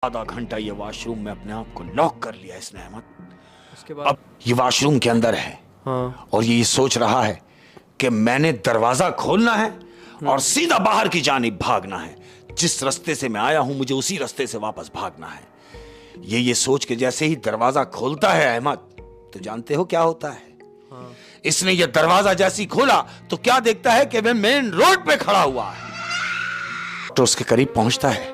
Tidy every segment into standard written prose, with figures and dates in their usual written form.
आधा घंटा ये वॉशरूम में अपने आप को लॉक कर लिया इसने अहमद। उसके बाद अब ये वॉशरूम के अंदर है। हाँ। और ये सोच रहा है कि मैंने दरवाजा खोलना है और सीधा बाहर की जानिब भागना है। जिस रास्ते से मैं आया हूं मुझे उसी रास्ते से वापस भागना है। ये सोच के जैसे ही दरवाजा खोलता है अहमद, तो जानते हो क्या होता है? हाँ। इसने ये दरवाजा जैसी खोला तो क्या देखता है कि वह मेन रोड पे खड़ा हुआ है। तो उसके करीब पहुंचता है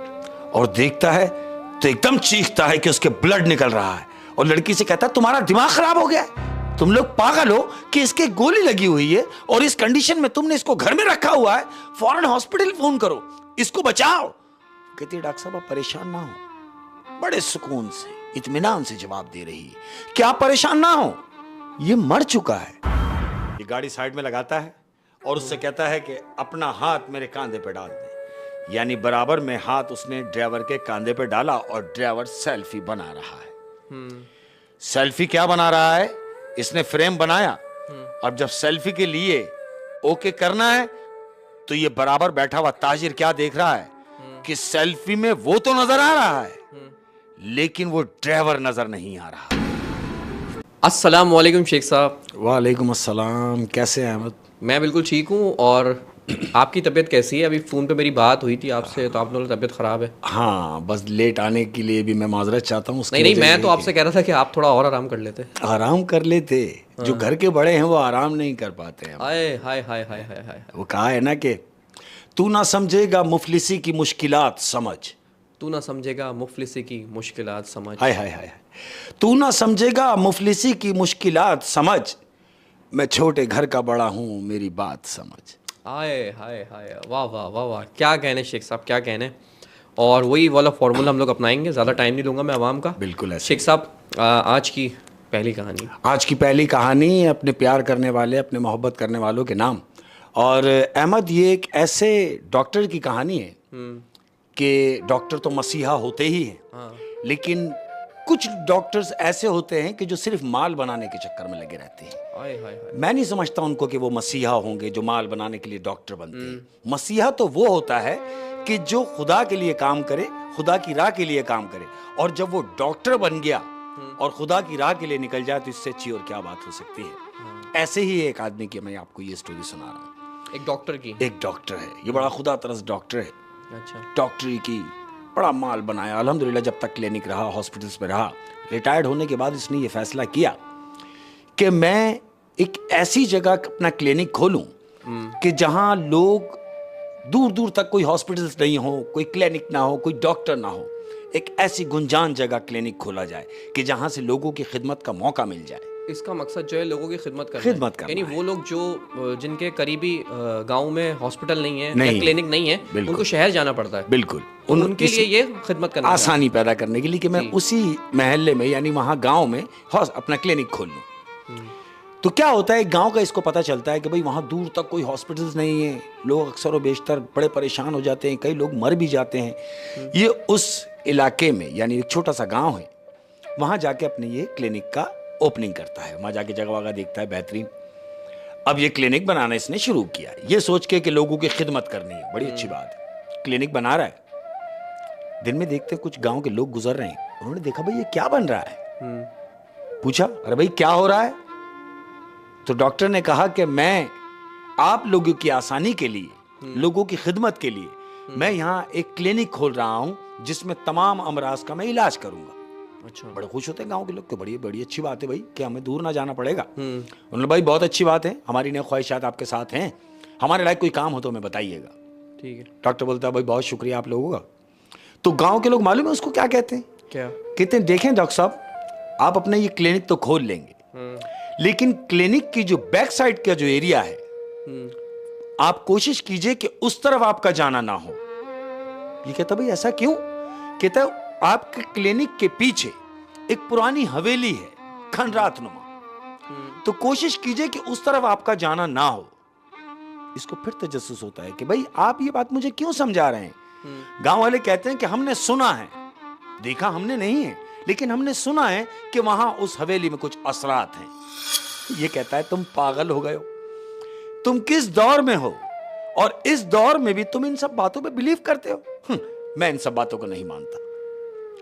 और देखता है तो एकदम चीखता है कि उसके ब्लड निकल रहा है और लड़की से कहता है तुम्हारा दिमाग खराब हो गया है, तुम लोग पागल हो कि इसके गोली लगी हुई है और इस कंडीशन में तुमने इसको घर में रखा हुआ है, फौरन हॉस्पिटल फोन करो, इसको बचाओ। कहती है डॉक्टर साहब आप परेशान ना हो। बड़े सुकून से इत्मीनान से जवाब दे रही है कि आप परेशान ना हो, ये मर चुका है। ये गाड़ी साइड में लगाता है और उससे कहता है कि अपना हाथ मेरे कांधे पे डाल दे। यानी बराबर में हाथ उसने ड्राइवर के कांधे पे डाला और ड्राइवर सेल्फी बना रहा है। सेल्फी क्या बना रहा है? इसने फ्रेम बनाया। अब जब सेल्फी के लिए ओके करना है तो ये बराबर बैठा हुआ ताजिर क्या देख रहा है कि सेल्फी में वो तो नजर आ रहा है लेकिन वो ड्राइवर नजर नहीं आ रहा। अस्सलाम वालेकुम शेख साहब। वालेकुम अस्सलाम। कैसे हैं अहमद? मैं बिल्कुल ठीक हूँ। और आपकी तबीयत कैसी है? अभी फ़ोन पे मेरी बात हुई थी आपसे, तो आप लोगों की तबीयत ख़राब है। हाँ, बस लेट आने के लिए भी मैं माजरत चाहता हूँ। नहीं, मैं तो आपसे कह रहा था कि आप थोड़ा और आराम कर लेते। आराम कर लेते। जो घर के बड़े हैं वो आराम नहीं कर पाते हैं। हाय हाय हाय हाय हाय हाय। वो कहा है ना कि तू ना समझेगा मुफलिसी की मुश्किलात समझ। तू ना समझेगा मुफलिसी की मुश्किलात समझ। हाय हाय हाय। तू ना समझेगा मुफलिसी की मुश्किलात समझ, मैं छोटे घर का बड़ा हूँ मेरी बात समझ। हाय हाय हाय, वाह वाह वाह वाह, क्या कहने शेख साहब, क्या कहने। और वही वाला फार्मूला हम लोग अपनाएंगे। ज़्यादा टाइम नहीं लूँगा मैं आवाम का। बिल्कुल ऐसे। शेख साहब, आज की पहली कहानी। आज की पहली कहानी अपने प्यार करने वाले, अपने मोहब्बत करने वालों के नाम। और अहमद, ये एक ऐसे डॉक्टर की कहानी है कि डॉक्टर तो मसीहा होते ही हैं। हाँ। लेकिन कुछ डॉक्टर्स ऐसे होते हैं कि जो सिर्फ माल बनाने के चक्कर में लगे रहते हैं। हाय हाय हाय। मैं नहीं समझता उनको कि वो मसीहा होंगे जो माल बनाने के लिए डॉक्टर बनते हैं। मसीहा तो वो होता है कि जो खुदा के लिए काम करे, खुदा की राह के लिए काम करे। और जब वो डॉक्टर बन गया और खुदा की राह के लिए निकल जाए तो इससे अच्छी और क्या बात हो सकती है। ऐसे ही एक आदमी की मैं आपको ये स्टोरी सुना रहा हूँ। एक डॉक्टर की। एक डॉक्टर है, ये बड़ा खुदा तरस डॉक्टर है। अच्छा। डॉक्टरी की बड़ा माल बनाया अल्हम्दुलिल्लाह। जब तक क्लिनिक रहा, हॉस्पिटल्स में रहा, रिटायर्ड होने के बाद इसने ये फैसला किया कि मैं एक ऐसी जगह अपना क्लिनिक खोलूं कि जहां लोग दूर दूर तक, कोई हॉस्पिटल्स नहीं हो, कोई क्लिनिक ना हो, कोई डॉक्टर ना हो, एक ऐसी गुंजान जगह क्लिनिक खोला जाए कि जहां से लोगों की खिदमत का मौका मिल जाए। इसका मकसद जो है लोगों की खिदमत करना है। यानी वो लोग जो जिनके करीबी गांव में हॉस्पिटल नहीं है, या क्लिनिक नहीं है, उनको शहर जाना पड़ता है। बिल्कुल। उनके लिए ये खिदमत करना, आसानी पैदा करने के लिए कि मैं उसी महल्ले में यानी वहाँ गांव में अपना क्लिनिक खोल लूँ। तो क्या होता है, गांव का इसको पता चलता है कि भाई वहाँ दूर तक कोई हॉस्पिटल्स नहीं है, लोग अक्सर और बेशतर बड़े परेशान हो जाते हैं, कई लोग मर भी जाते हैं। ये उस इलाके में यानी एक छोटा सा गाँव है, वहाँ जाके अपने ये क्लिनिक का ओपनिंग करता है। वहाँ जाके जगह वगह देखता है, बेहतरीन। अब ये क्लिनिक बनाना इसने शुरू किया, ये सोच के कि लोगों की खिदमत करनी है, बड़ी अच्छी बात है। क्लिनिक बना रहा है। दिन में देखते कुछ गांव के लोग गुजर रहे हैं, उन्होंने देखा भाई ये क्या बन रहा है। पूछा अरे भाई क्या हो रहा है? तो डॉक्टर ने कहा कि मैं आप लोगों की आसानी के लिए, लोगों की खिदमत के लिए मैं यहाँ एक क्लिनिक खोल रहा हूँ जिसमें तमाम अमराज का मैं इलाज करूंगा। अच्छा। बड़े खुश होते हैं गांव के लोग कि बड़ी बड़ी अच्छी बात है भाई कि हमें दूर ना जाना पड़ेगा। उन्होंने भाई बहुत अच्छी बात है, हमारी नई ख्वाहिशात आपके साथ हैं, हमारे लायक कोई काम हो तो हमें बताइएगा। ठीक है। डॉक्टर बोलता है भाई बहुत शुक्रिया आप लोगों का। तो गांव के लोग मालूम है उसको क्या कहते हैं? क्या कहते हैं? देखें डॉक्टर साहब, आप अपने ये क्लिनिक तो खोल लेंगे लेकिन क्लिनिक की जो बैक साइड का जो एरिया है, आप कोशिश कीजिए कि उस तरफ आपका जाना ना हो। ये कहता भाई ऐसा क्यों? कहता आपके क्लिनिक के पीछे एक पुरानी हवेली है, खंडरात नुमा, तो कोशिश कीजिए कि उस तरफ आपका जाना ना हो। इसको फिर तजस्सुस होता है कि भाई आप ये बात मुझे क्यों समझा रहे हैं। गांव वाले कहते हैं कि हमने सुना है, देखा हमने नहीं है, लेकिन हमने सुना है कि वहां उस हवेली में कुछ असरात हैं। ये कहता है तुम पागल हो गए हो, तुम किस दौर में हो और इस दौर में भी तुम इन सब बातों पे बिलीव करते हो। मैं इन सब बातों को नहीं मानता।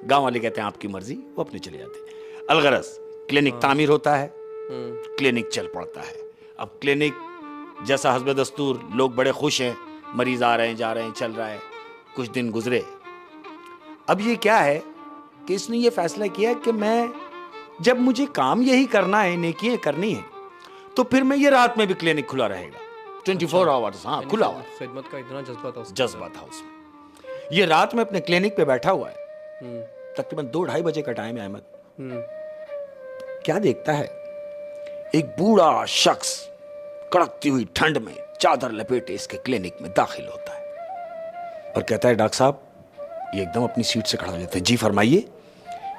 गांव वाले कहते हैं आपकी मर्जी, वो अपने चले जाते हैं। अलगरज क्लिनिक तामीर होता है, क्लिनिक चल पड़ता है। अब क्लिनिक जैसा हस्ब दस्तूर, लोग बड़े खुश हैं, मरीज आ रहे हैं, जा रहे हैं, चल रहा है। कुछ दिन गुजरे। अब ये क्या है कि इसने ये फैसला किया कि मैं, जब मुझे काम यही करना है, नेकियां करनी है, तो फिर मैं ये रात में भी क्लिनिक खुला रहेगा, 24 आवर्स। हाँ, खुला हुआ। खिदमत का इतना जज्बा था उसमें। ये रात में अपने क्लिनिक पे बैठा हुआ है, तकरीबन 2-2:30 बजे का टाइम है। अहमद क्या देखता है, एक बूढ़ा शख्स कड़कती हुई ठंड में चादर लपेटे इसके क्लिनिक में दाखिल होता है और कहता है, डॉक्टर साहब। ये एकदम अपनी सीट से खड़ा हो जाता है। जी फरमाइए।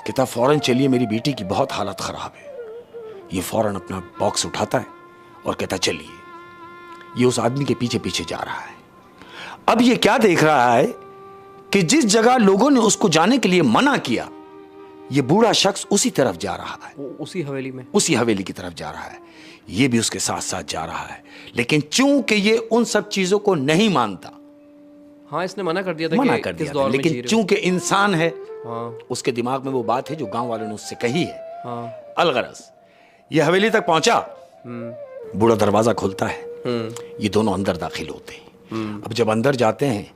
कहता, फौरन चलिए, मेरी बेटी की बहुत हालत खराब है। ये फौरन अपना बॉक्स उठाता है और कहता, चलिए। ये उस आदमी के पीछे पीछे जा रहा है। अब ये क्या देख रहा है कि जिस जगह लोगों ने उसको जाने के लिए मना किया, ये बूढ़ा शख्स उसी तरफ जा रहा है, उसी हवेली की तरफ जा रहा है। ये भी उसके साथ साथ जा रहा है, लेकिन चूंकि ये उन सब चीजों को नहीं मानता, हाँ, इसने मना कर दिया था, लेकिन चूंकि इंसान है, हाँ, उसके दिमाग में वो बात है जो गांव वालों ने उससे कही है। हाँ। अलगरज ये हवेली तक पहुंचा, बूढ़ा दरवाजा खोलता है, ये दोनों अंदर दाखिल होते हैं। अब जब अंदर जाते हैं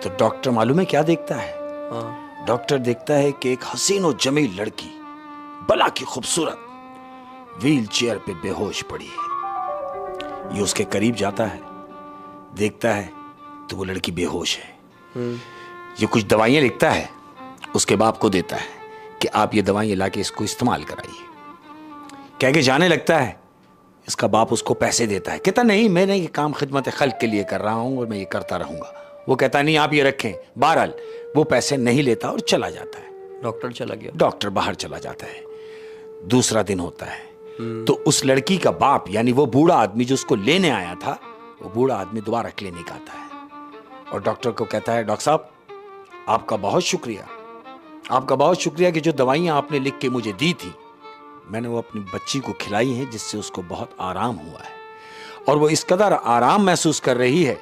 तो डॉक्टर मालूम है क्या देखता है? हाँ। डॉक्टर देखता है कि एक हसीन और जमील लड़की, बला की खूबसूरत, व्हील चेयर पे बेहोश पड़ी है। ये उसके करीब जाता है, देखता है तो वो लड़की बेहोश है। ये कुछ दवाइयां लिखता है, उसके बाप को देता है कि आप ये दवाइयां लाके इसको इस्तेमाल कराइए। कह के जाने लगता है। इसका बाप उसको पैसे देता है। कहता, नहीं, मैंने ये काम खिदमत खल्क के लिए कर रहा हूं और मैं ये करता रहूंगा। वो कहता, नहीं, आप ये रखें। बहरहाल वो पैसे नहीं लेता और चला जाता है। डॉक्टर चला गया। डॉक्टर बाहर चला जाता है। दूसरा दिन होता है तो उस लड़की का बाप, यानी वो बूढ़ा आदमी जो उसको लेने आया था, वो बूढ़ा आदमी दोबारा क्लिनिक आता है और डॉक्टर को कहता है, डॉक्टर साहब, आपका बहुत शुक्रिया कि जो दवाइयां आपने लिख के मुझे दी थी, मैंने वो अपनी बच्ची को खिलाई हैं, जिससे उसको बहुत आराम हुआ है और वो इस कदर आराम महसूस कर रही है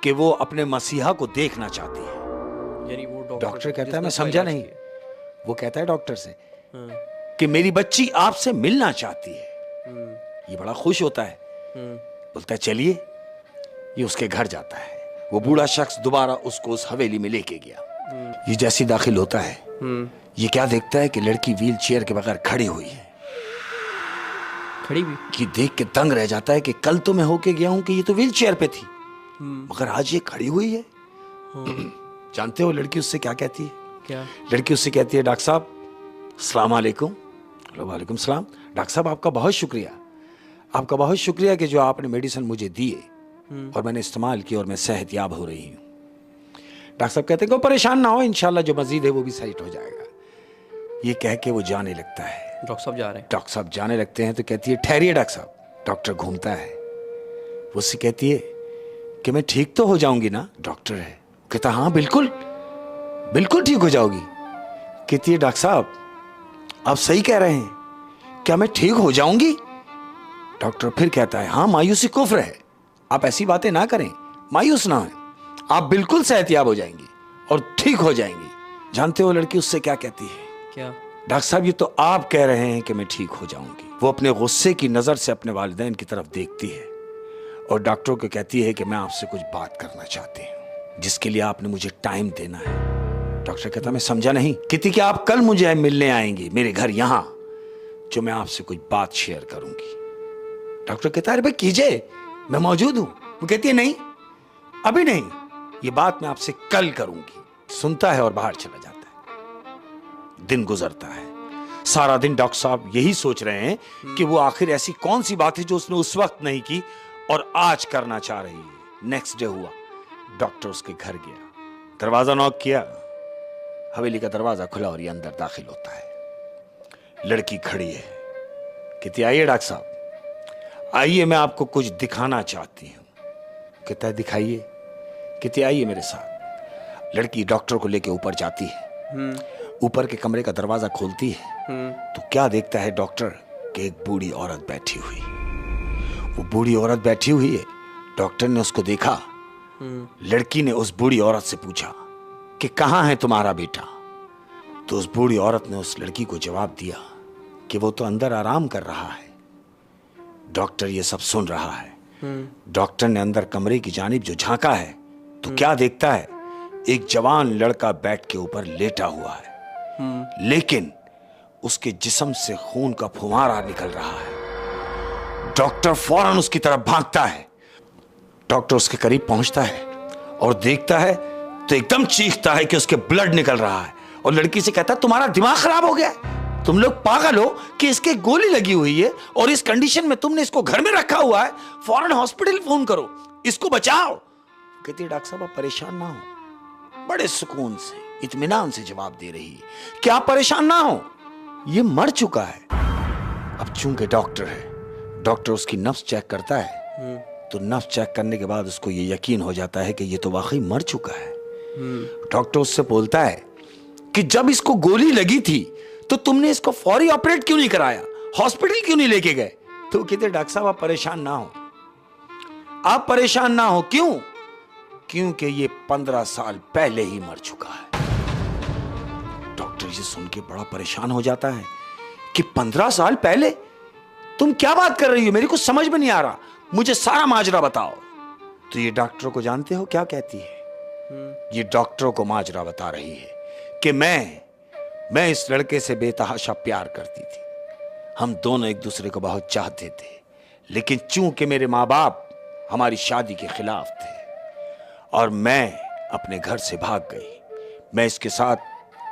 कि वो अपने मसीहा को देखना चाहती है। यानी वो डॉक्टर कहता है, मैं समझा नहीं। वो कहता है डॉक्टर से कि मेरी बच्ची आपसे मिलना चाहती है। ये बड़ा खुश होता है, बोलता है, चलिए। ये उसके घर जाता है। वो बूढ़ा शख्स दोबारा उसको उस हवेली में लेके गया। ये जैसी दाखिल होता है, ये क्या देखता है कि लड़की व्हील चेयर के बगैर खड़ी हुई है। खड़ी भी कि देख के दंग रह जाता है कि कल तो मैं होके गया हूं कि ये तो व्हील चेयर पे थी, मगर आज ये खड़ी हुई है। जानते हो लड़की उससे क्या कहती है? क्या? लड़की उससे कहती है, डॉक्टर साहब, अस्सलाम वालेकुम। वालेकुम सलाम। डॉक्टर साहब, आपका बहुत शुक्रिया कि जो आपने मेडिसिन मुझे दिए और मैंने इस्तेमाल की और मैं सेहतयाब हो रही हूँ। डॉक्टर साहब कहते हैं, कोई परेशान ना हो, इंशाल्लाह जो मजीद है वो भी सही हो जाएगा। ये कह के वो जाने लगता है। डॉक्टर साहब जा रहे हैं। डॉक्टर साहब जाने लगते हैं तो कहती है, ठहरिए डॉक्टर साहब। डॉक्टर घूमता है, वो उससे कहती है कि मैं ठीक तो हो जाऊंगी ना? डॉक्टर है, कहता, हाँ बिल्कुल ठीक हो जाओगी। कहती है, डॉक्टर साहब, आप सही कह रहे हैं, क्या मैं ठीक हो जाऊंगी? डॉक्टर फिर कहता है, हाँ, मायूसी कुफ्र है, आप ऐसी बातें ना करें, मायूस ना हो, आप बिल्कुल सेहतयाब हो जाएंगी और ठीक हो जाएंगी। जानते हो लड़की उससे क्या कहती है? क्या? डॉक्टर साहब, ये तो आप कह रहे हैं कि मैं ठीक हो जाऊंगी। वो अपने गुस्से की नजर से अपने वालिदैन की तरफ देखती है और डॉक्टर को कहती है कि मैं आपसे कुछ बात करना चाहती हूँ, जिसके लिए आपने मुझे टाइम देना है। डॉक्टर कहता, मैं समझा नहीं। कहती कि आप कल मुझे मिलने आएंगी मेरे घर यहां, जो मैं आपसे कुछ बात शेयर करूंगी। डॉक्टर कहता है, अरे भाई कीजिए, मैं मौजूद हूं। वो कहती है, नहीं, अभी नहीं, ये बात मैं आपसे कल करूंगी। सुनता है और बाहर चला जाता है। दिन गुजरता है। सारा दिन डॉक्टर साहब यही सोच रहे हैं कि वो आखिर ऐसी कौन सी बात है जो उसने उस वक्त नहीं की और आज करना चाह रही है। नेक्स्ट डे हुआ, डॉक्टर उसके घर गया, दरवाजा नॉक किया, हवेली का दरवाजा खुला और ये अंदर दाखिल होता है। लड़की खड़ी है, कहती, आइए डॉक्टर साहब, आइए, मैं आपको कुछ दिखाना चाहती हूं। कहता है, दिखाइए। कहती, आइए मेरे साथ। लड़की डॉक्टर को लेके ऊपर जाती है। ऊपर के कमरे का दरवाजा खोलती है तो क्या देखता है डॉक्टर कि एक बूढ़ी औरत बैठी हुई। वो बूढ़ी औरत बैठी हुई है। डॉक्टर ने उसको देखा। लड़की ने उस बूढ़ी औरत से पूछा कि कहां है तुम्हारा बेटा? तो उस बूढ़ी औरत ने उस लड़की को जवाब दिया कि वो तो अंदर आराम कर रहा है। डॉक्टर ये सब सुन रहा है। डॉक्टर ने अंदर कमरे की जानिब जो झांका है तो क्या देखता है, एक जवान लड़का बेड के ऊपर लेटा हुआ है, लेकिन उसके जिस्म से खून का फुवारा निकल रहा है। डॉक्टर फौरन उसकी तरफ भागता है। डॉक्टर उसके करीब पहुंचता है और देखता है तो एकदम चीखता है कि उसके ब्लड निकल रहा है, और लड़की से कहता है तुम्हारा दिमाग खराब हो गया है, तुम लोग पागल हो कि इसके गोली लगी हुई है और इस कंडीशन में तुमने इसको घर में रखा हुआ है, फौरन हॉस्पिटल फोन करो, इसको बचाओ। कहती है डॉक्टर साहब आप परेशान ना हो। बड़े सुकून से इत्मीनान से जवाब दे रही है कि आप परेशान ना हो, ये मर चुका है। अब चूंकि डॉक्टर है, डॉक्टर उसकी नब्ज चेक करता है, तो नब्ज चेक करने के बाद उसको ये यकीन हो जाता है कि ये तो वाकई मर चुका है। डॉक्टर उससे बोलता है कि जब इसको गोली लगी थी तो तुमने इसको फौरी ऑपरेट क्यों नहीं कराया, हॉस्पिटल क्यों नहीं लेके गए? तो कहते डॉक्टर साहब आप परेशान ना हो, आप परेशान ना हो। क्यों? क्योंकि ये 15 साल पहले ही मर चुका है। डॉक्टर ये सुन के बड़ा परेशान हो जाता है कि 15 साल पहले? तुम क्या बात कर रही हो, मेरे को समझ में नहीं आ रहा, मुझे सारा माजरा बताओ। तो ये डॉक्टर को जानते हो क्या कहती है? ये डॉक्टरों को माजरा बता रही है कि मैं इस लड़के से बेतहाशा प्यार करती थी, हम दोनों एक दूसरे को बहुत चाहते थे, लेकिन चूंकि मेरे माँ बाप हमारी शादी के खिलाफ थे और मैं अपने घर से भाग गई। मैं इसके साथ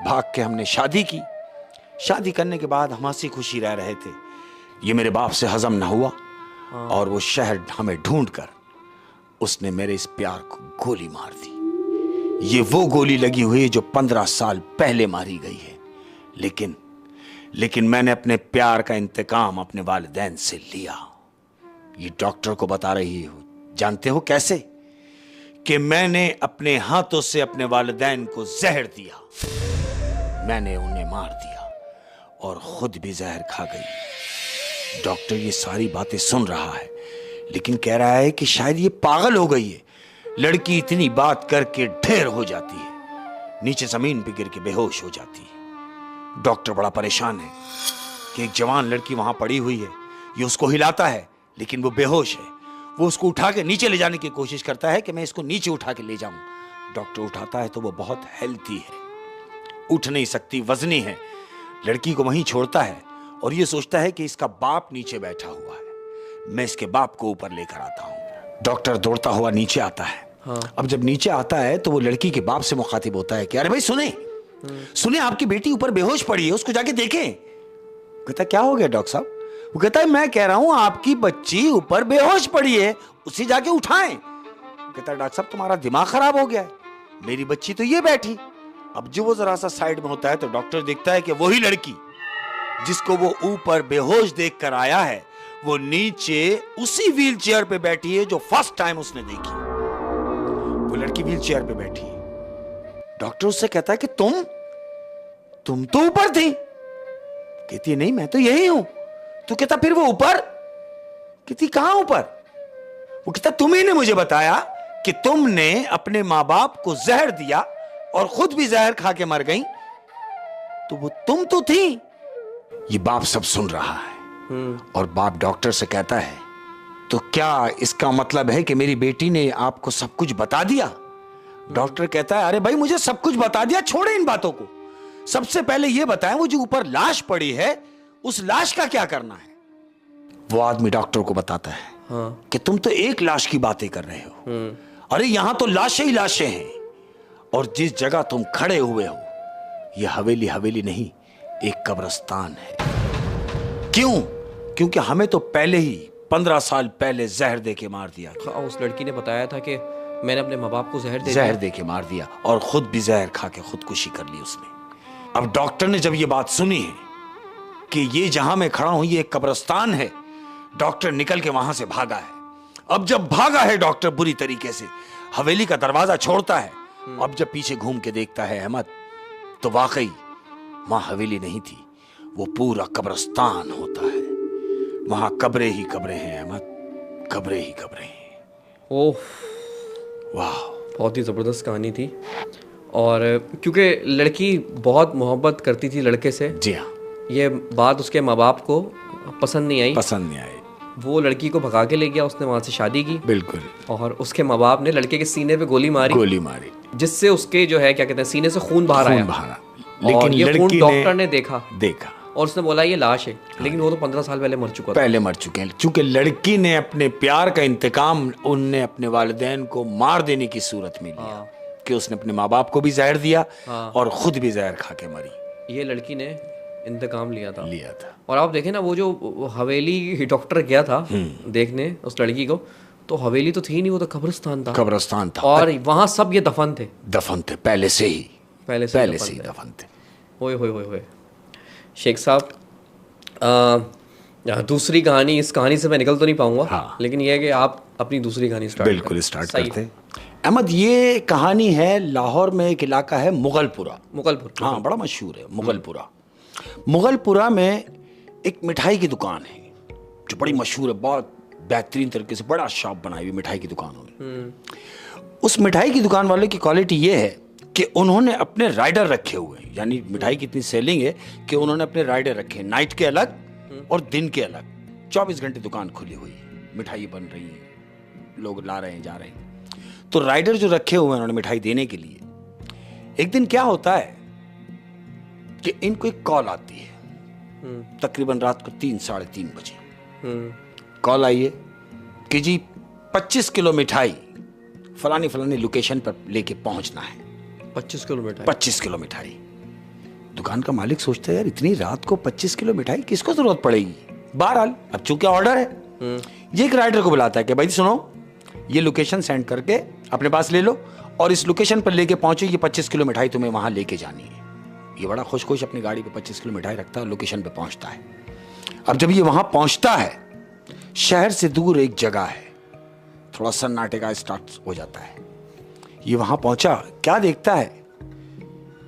भाग के हमने शादी की। शादी करने के बाद हम हंसी खुशी रह रहे थे। ये मेरे बाप से हजम ना हुआ और वो शहर हमें ढूंढकर उसने मेरे इस प्यार को गोली मार दी। ये वो गोली लगी हुई है जो 15 साल पहले मारी गई है, लेकिन मैंने अपने प्यार का इंतकाम अपने वालिदैन से लिया। ये डॉक्टर को बता रही हो, जानते हो कैसे? कि मैंने अपने हाथों से अपने वालिदैन को जहर दिया, मैंने उन्हें मार दिया और खुद भी जहर खा गई। डॉक्टर ये सारी बातें सुन रहा है, लेकिन कह रहा है कि शायद ये पागल हो गई है। लड़की इतनी बात करके ढेर हो जाती है, नीचे जमीन पे गिर के बेहोश हो जाती है। डॉक्टर बड़ा परेशान है कि एक जवान लड़की वहां पड़ी हुई है, ये उसको हिलाता है लेकिन वो बेहोश है। वो उसको उठा के नीचे ले जाने की कोशिश करता है कि मैं इसको नीचे उठा के ले जाऊं। डॉक्टर उठाता है तो वो बहुत हेल्थी है, उठ नहीं सकती, वजनी है। लड़की को वहीं छोड़ता है और ये सोचता है कि इसका बाप नीचे बैठा हुआ है, मैं इसके बाप को ऊपर लेकर आता हूं। डॉक्टर दौड़ता हुआ नीचे आता है। अब जब नीचे आता है तो वो लड़की के बाप से मुखातिब होता है कि अरे भाई सुने आपकी बेटी ऊपर बेहोश पड़ी है, उसको जाके देखें। कहता क्या हो गया डॉक्टर साहब? वो कहता है मैं कह रहा हूं आपकी बच्ची ऊपर बेहोश पड़ी है, उसे जाके उठाएं। कहता है डॉक्टर साहब तुम्हारा दिमाग खराब हो गया है, मेरी बच्ची तो ये बैठी। अब जो वो जरा सा साइड में होता है तो डॉक्टर देखता है कि वही लड़की जिसको वो ऊपर बेहोश देख कर आया है, वो नीचे उसी व्हील चेयर पे बैठी है जो फर्स्ट टाइम उसने देखी। वो लड़की व्हील चेयर पे बैठी है। डॉक्टर उससे कहता है कि तुम तो ऊपर थी। कहती है नहीं मैं तो यही हूं। तो कहता फिर वो ऊपर? कहती कहां ऊपर? वो कहता तुम्ही ने मुझे बताया कि तुमने अपने मां बाप को जहर दिया और खुद भी जहर खा के मर गई, तो वो तुम तो थी। ये बाप सब सुन रहा है और बाप डॉक्टर से कहता है तो क्या इसका मतलब है कि मेरी बेटी ने आपको सब कुछ बता दिया? डॉक्टर कहता है अरे भाई मुझे सब कुछ बता दिया, छोड़े इन बातों को। सबसे पहले यह बताएं वो जो ऊपर लाश पड़ी है उस लाश का क्या करना है? वो आदमी डॉक्टर को बताता है कि तुम तो एक लाश की बातें कर रहे हो, अरे यहां तो लाशें ही लाशें हैं, और जिस जगह तुम खड़े हुए हो यह हवेली नहीं एक कब्रिस्तान है। क्यों? क्योंकि हमें तो पहले ही 15 साल पहले जहर दे के मार दिया था। उस लड़की ने बताया था कि मैंने अपने माँ बाप को जहर दे के मार दिया और खुद भी जहर खा के खुदकुशी कर ली उसने। अब डॉक्टर ने जब ये बात सुनी है कि ये जहां मैं खड़ा हूं ये एक कब्रिस्तान है, डॉक्टर निकल के वहां से भागा है। अब जब भागा है डॉक्टर बुरी तरीके से, हवेली का दरवाजा छोड़ता है। अब जब पीछे घूम के देखता है अहमद, तो वाकई वहां हवेली नहीं थी, वो पूरा कब्रिस्तान होता है। वहां कब्रें ही कब्रें हैं अहमद, कब्रें ही कब्रें हैं। ओह वाह, बहुत ही ज़बरदस्त कहानी थी। और क्योंकि लड़की बहुत मोहब्बत करती थी लड़के से। जी हाँ। ये बात उसके माँ बाप को पसंद नहीं आई। वो लड़की को भगा के ले गया, उसने वहाँ से शादी की। बिल्कुल। और उसके माँ बाप ने लड़के के सीने पे गोली मारी जिससे उसके जो है क्या कहते हैं सीने से खून बाहर आया। लेकिन ये खून डॉक्टर ने देखा और उसने बोला ये लाश है। लेकिन वो तो 15 साल पहले मर चुके हैं। चूंकि लड़की ने अपने प्यार का इंतकाम उनने अपने वालिदैन को मार देने की सूरत में लिया कि उसने अपने माँ बाप को भी जहर दिया और खुद भी जहर खा के मरी। ये लड़की ने इंतकाम लिया था। और आप देखें ना, वो जो हवेली डॉक्टर गया था देखने उस लड़की को, तो हवेली तो थी नहीं, वो तो कब्रिस्तान था। और वहाँ सब ये दफन थे पहले से ही दफन थे। ओए शेख साहब, दूसरी कहानी, इस कहानी से मैं निकल तो नहीं पाऊंगा। लेकिन ये है कि आप अपनी दूसरी कहानी स्टार्ट करते हैं। अहमद, ये कहानी है लाहौर में, एक इलाका है मुगलपुरा। हाँ, बड़ा मशहूर है मुगलपुरा में एक मिठाई की दुकान है जो बड़ी मशहूर है, बहुत बेहतरीन तरीके से बड़ा शॉप बनाई हुई मिठाई की दुकानों में। उस मिठाई की दुकान वाले की क्वालिटी ये है कि उन्होंने अपने राइडर रखे हुए हैं, यानी मिठाई की इतनी सेलिंग है कि उन्होंने अपने राइडर रखे हैं, नाइट के अलग और दिन के अलग। 24 घंटे दुकान खुली हुई है, मिठाई बन रही है, लोग ला रहे हैं, जा रहे हैं। तो राइडर जो रखे हुए हैं उन्होंने मिठाई देने के लिए, एक दिन क्या होता है कि इनको एक कॉल आती है, तकरीबन रात को 3, साढ़े 3 बजे कॉल आई है कि जी 25 किलो मिठाई फलानी लोकेशन पर लेके पहुंचना है। 25 किलो मिठाई। दुकान का मालिक सोचता है यार इतनी रात को 25 किलो मिठाई किसको जरूरत पड़ेगी। बहरहाल अब चूंकि ऑर्डर है, ये एक राइडर को बुलाता है कि भाई सुनो, ये लोकेशन सेंड करके अपने पास ले लो और इस लोकेशन पर लेके पहुंचो, ये 25 किलो मिठाई तुम्हें वहां लेके जानी है। ये बड़ा खुश अपनी गाड़ी पे 25 किलो मिठाई रखता है और लोकेशन पे पहुंचता है। अब जब ये वहां पहुंचता है, शहर से दूर एक जगह है, थोड़ा सन्नाटे का स्टार्ट हो जाता है। ये वहां पहुंचा, क्या देखता है,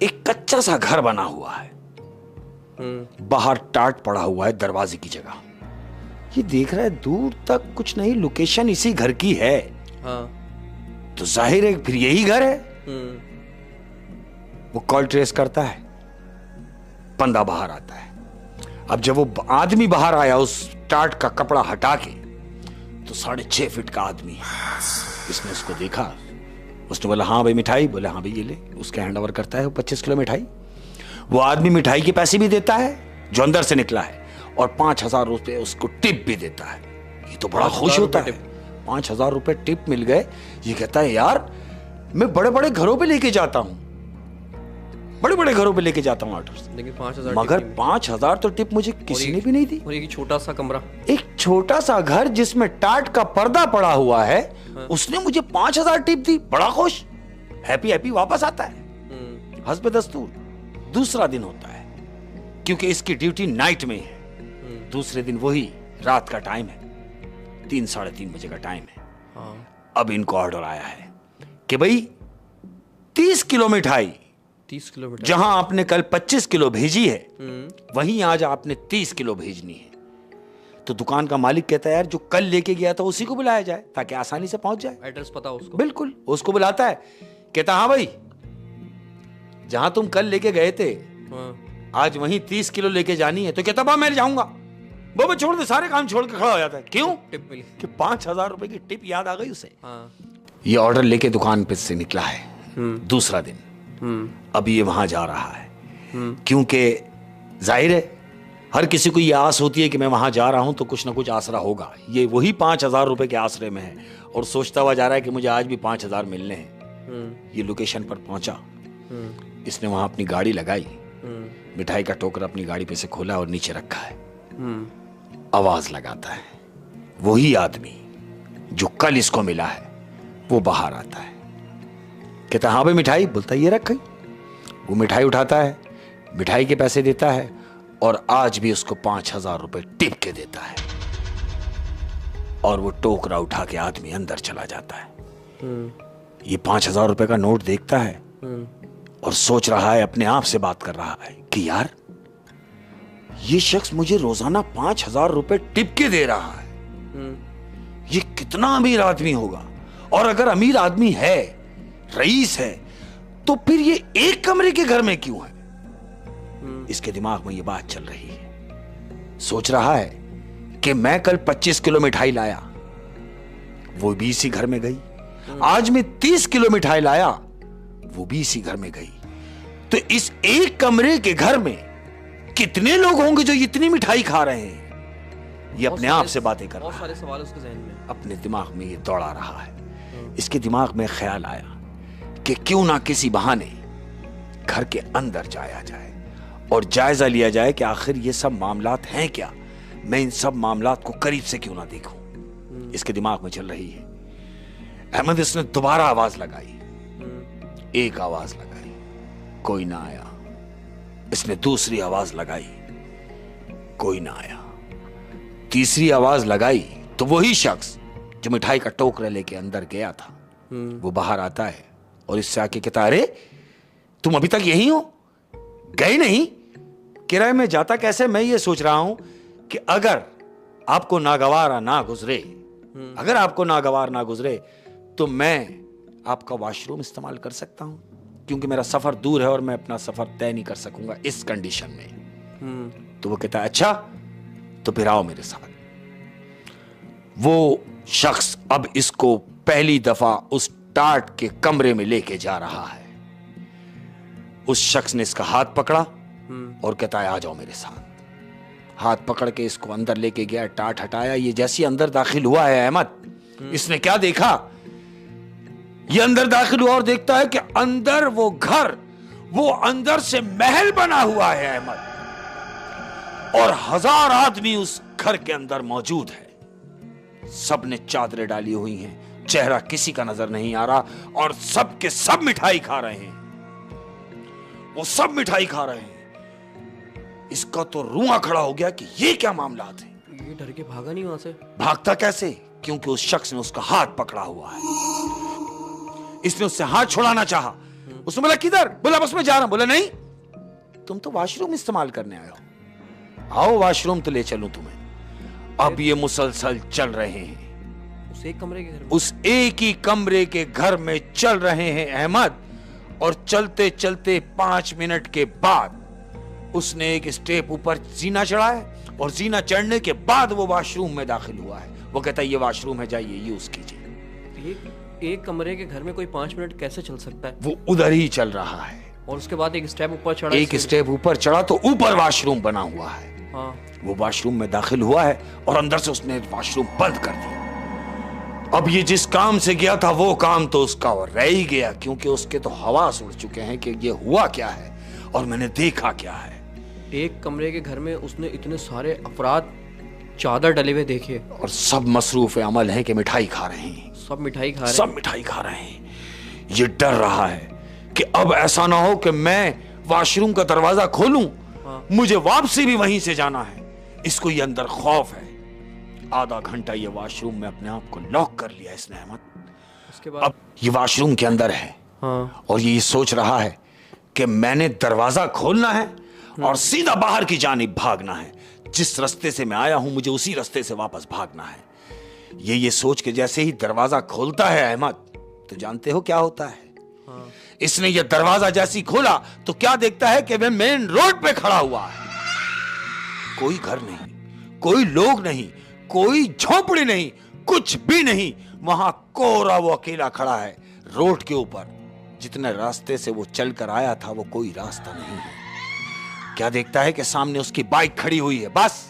एक कच्चा सा घर बना हुआ है, बाहर टाट पड़ा हुआ है दरवाजे की जगह। ये देख रहा है दूर तक कुछ नहीं, लोकेशन इसी घर की है। तो जाहिर है फिर यही घर है। वो कॉल ट्रेस करता है, बंदा बाहर आता है। अब जब वो आदमी बाहर आया उस टाट का कपड़ा हटा के, तो 6.5 फीट का आदमी है। इसने उसको देखा, उसने बोला हाँ भाई मिठाई, बोले हाँ भाई ये ले। उसके हैंड ओवर करता है वो 25 किलो मिठाई। वो आदमी मिठाई के पैसे भी देता है जो अंदर से निकला है और 5,000 रुपये उसको टिप भी देता है। ये तो बड़ा खुश होता है, 5,000 रुपये टिप मिल गए। ये कहता है यार मैं बड़े बड़े घरों पे लेके जाता हूँ, ऑर्डर, लेकिन 5,000 मगर 5,000 तो टिप मुझे किसी ने भी नहीं दी। और एक छोटा सा कमरा, एक छोटा सा घर जिसमें टाट का पर्दा पड़ा हुआ है, उसने मुझे 5,000 टिप दी। बड़ा खुश, हैप्पी वापस आता है हस्बे दस्तूर। दूसरा दिन होता है, क्योंकि इसकी ड्यूटी नाइट में है। दूसरे दिन वही रात का टाइम है, 3, साढ़े 3 बजे का टाइम है। अब इनको ऑर्डर आया है कि भाई 30 किलो मिठाई, जहां आपने कल 25 किलो भेजी है, वहीं आज आपने 30 किलो भेजनी है। तो दुकान का मालिक कहता है यार जो कल लेके गया था उसी को बुलाया जाए ताकि आसानी से पहुंच जाए। एड्रेस पता उसको? बिल्कुल, उसको बुलाता है। कहता हाँ भाई, जहां तुम कल लेके गए थे आज वहीं 30 किलो लेके जानी है। तो कहता बा मैं जाऊंगा। वो छोड़ दे, सारे काम छोड़ के खड़ा हो जाता है। क्यों? टिप मिली कि 5,000 रुपए की टिप याद आ गई उसे। ये ऑर्डर लेके दुकान पे से निकला है। दूसरा दिन, अब ये वहां जा रहा है, क्योंकि जाहिर है हर किसी को ये आस होती है कि मैं वहां जा रहा हूं तो कुछ ना कुछ आसरा होगा। ये वही 5,000 रुपए के आसरे में है और सोचता हुआ जा रहा है कि मुझे आज भी 5,000 मिलने हैं। ये लोकेशन पर पहुंचा, इसने वहां अपनी गाड़ी लगाई, मिठाई का टोकरा अपनी गाड़ी पे से खोला और नीचे रखा है। आवाज लगाता है, वही आदमी जो कल इसको मिला है वो बाहर आता है। कहता हाँ भाई मिठाई, बोलता ये रख गई। वो मिठाई उठाता है, मिठाई के पैसे देता है और आज भी उसको 5,000 रुपए टिप के देता है। और वो टोकरा उठा के आदमी अंदर चला जाता है। ये 5,000 रुपए का नोट देखता है और सोच रहा है, अपने आप से बात कर रहा है कि यार ये शख्स मुझे रोजाना 5,000 रुपए टिप के दे रहा है। ये कितना अमीर आदमी होगा। और अगर अमीर आदमी है, रईस है, तो फिर ये एक कमरे के घर में क्यों है? इसके दिमाग में ये बात चल रही है। सोच रहा है कि मैं कल 25 किलो मिठाई लाया, वो भी इसी घर में गई। आज मैं 30 किलो मिठाई लाया, वो भी इसी घर में गई। तो इस एक कमरे के घर में कितने लोग होंगे जो इतनी मिठाई खा रहे हैं? ये अपने आप से बातें कर रहा है। बहुत सारे सवाल उसके ज़हन में, अपने दिमाग में ये दौड़ा रहा है। इसके दिमाग में ख्याल आया कि क्यों ना किसी बहाने घर के अंदर जाया जाए और जायजा लिया जाए कि आखिर ये सब मामलात हैं क्या। मैं इन सब मामलात को करीब से क्यों ना देखूं। इसके दिमाग में चल रही है। अहमद इसने दोबारा आवाज लगाई, एक आवाज लगाई, कोई ना आया। इसने दूसरी आवाज लगाई, कोई ना आया। तीसरी आवाज लगाई तो वही शख्स जो मिठाई का टोकरा लेके अंदर गया था वो बाहर आता है और इससे आके कहता, अरे तुम अभी तक यही हो, गए नहीं? किराए में जाता कैसे? मैं ये सोच रहा हूं कि अगर आपको नागवार ना गुजरे, अगर आपको नागवार ना गुजरे तो मैं आपका वॉशरूम इस्तेमाल कर सकता हूं, क्योंकि मेरा सफर दूर है और मैं अपना सफर तय नहीं कर सकूंगा इस कंडीशन में। तो वो कहता है, अच्छा तो फिर आओ मेरे साथ। वो शख्स अब इसको पहली दफा उस टाट के कमरे में लेके जा रहा है। उस शख्स ने इसका हाथ पकड़ा और कहता है, आ जाओ मेरे साथ। हाथ पकड़ के इसको अंदर लेके गया, टाट हटाया। ये जैसे अंदर दाखिल हुआ है अहमद, इसने क्या देखा? ये अंदर दाखिल हुआ और देखता है कि अंदर वो घर, वो अंदर से महल बना हुआ है अहमद, और 1000 आदमी उस घर के अंदर मौजूद है। सबने चादरें डाली हुई हैं, चेहरा किसी का नजर नहीं आ रहा, और सब के सब मिठाई खा रहे हैं। वो सब मिठाई खा रहे हैं। इसका तो रुआ खड़ा हो गया कि ये क्या मामला है। ये डर के भागा नहीं वहां से। भागता कैसे? क्योंकि उस शख्स ने उसका हाथ पकड़ा हुआ है। इसने उससे हाथ छुड़ाना चाहा। उसने बोला, किधर? बोला, बस मैं जा रहा हूं। बोला, नहीं, तुम तो वॉशरूम इस्तेमाल करने आए हो, आओ वॉशरूम तो ले चलूं तुम्हें। अब ये मुसलसल चल रहे हैं उस एक कमरे के घर में, उस एक ही कमरे के घर में चल रहे हैं अहमद। और चलते चलते 5 मिनट के बाद उसने एक स्टेप ऊपर जीना चढ़ा है, और जीना चढ़ने के बाद वो वॉशरूम में दाखिल हुआ है। वो कहता है, ये वॉशरूम है, जाइए यूज कीजिए। एक कमरे के घर में कोई 5 मिनट कैसे चल सकता है? वो उधर ही चल रहा है। और उसके बाद एक स्टेप ऊपर चढ़ा, एक स्टेप ऊपर चढ़ा तो ऊपर वॉशरूम बना हुआ है। हाँ। वो वॉशरूम में दाखिल हुआ है और अंदर से उसने वॉशरूम बंद कर दिया। अब ये जिस काम से गया था वो काम तो उसका रह ही गया, क्योंकि उसके तो हवास उड़ चुके हैं कि ये हुआ क्या है और मैंने देखा क्या है। एक कमरे के घर में उसने इतने सारे अफराद चादर डले हुए देखे, और सब मसरूफ अमल हैं कि मिठाई खा रहे हैं। सब मिठाई खा रहे हैं, सब मिठाई खा रहे हैं। ये डर रहा है कि अब ऐसा ना हो कि मैं वॉशरूम का दरवाजा खोलूं, मुझे वापसी भी वहीं से जाना है। इसको ये अंदर खौफ है। आधा घंटा ये वॉशरूम में अपने आप को लॉक कर लिया इसने अहमद। उसके बाद अब ये वॉशरूम के अंदर है। हाँ। और ये सोच रहा है कि मैंने दरवाजा खोलना है और सीधा बाहर की जानिब भागना है। जिस रास्ते से मैं आया हूं मुझे उसी रास्ते से वापस भागना है। ये सोच के जैसे ही दरवाजा खोलता है अहमद, तो जानते हो क्या होता है? हाँ। इसने ये दरवाजा जैसी खोला तो क्या देखता है कि वह मेन रोड पे खड़ा हुआ है। कोई घर नहीं, कोई लोग नहीं, कोई झोपड़ी नहीं, कुछ भी नहीं। वहां कोरा वो अकेला खड़ा है रोड के ऊपर। जितने रास्ते से वो चलकर आया था वो कोई रास्ता नहीं है। क्या देखता है कि सामने उसकी बाइक खड़ी हुई है। बस